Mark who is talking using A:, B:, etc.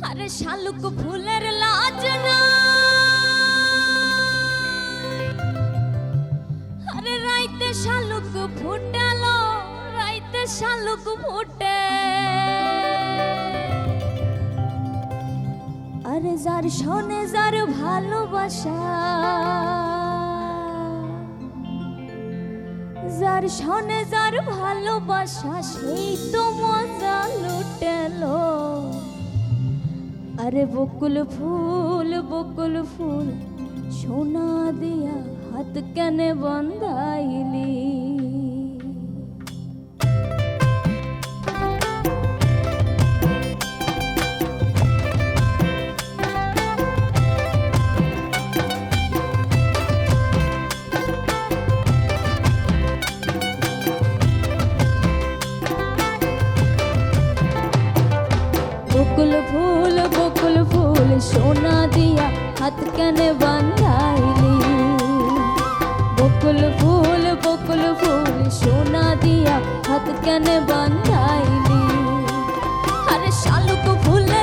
A: আরে শালুক ফুলের লাজ না, আরে রাইতে শালুক ফুটালো, রাইতে শালুক ফুটে। আরে যার শোনে যার ভালোবাসা, যার শোনে যার ভালোবাসা, সেই তো মজা লুটেলো। আরে বকুল ফুল সোনা দিয়া হাত কেনে বন্ধাইলি। বকুল ফুল সোনা দিয়া হাত কেনে বান্ধাইলি। বকুল ফুল সোনা দিয়া হাত কেনে বান্ধাইলি। আরে শালুক ফুলে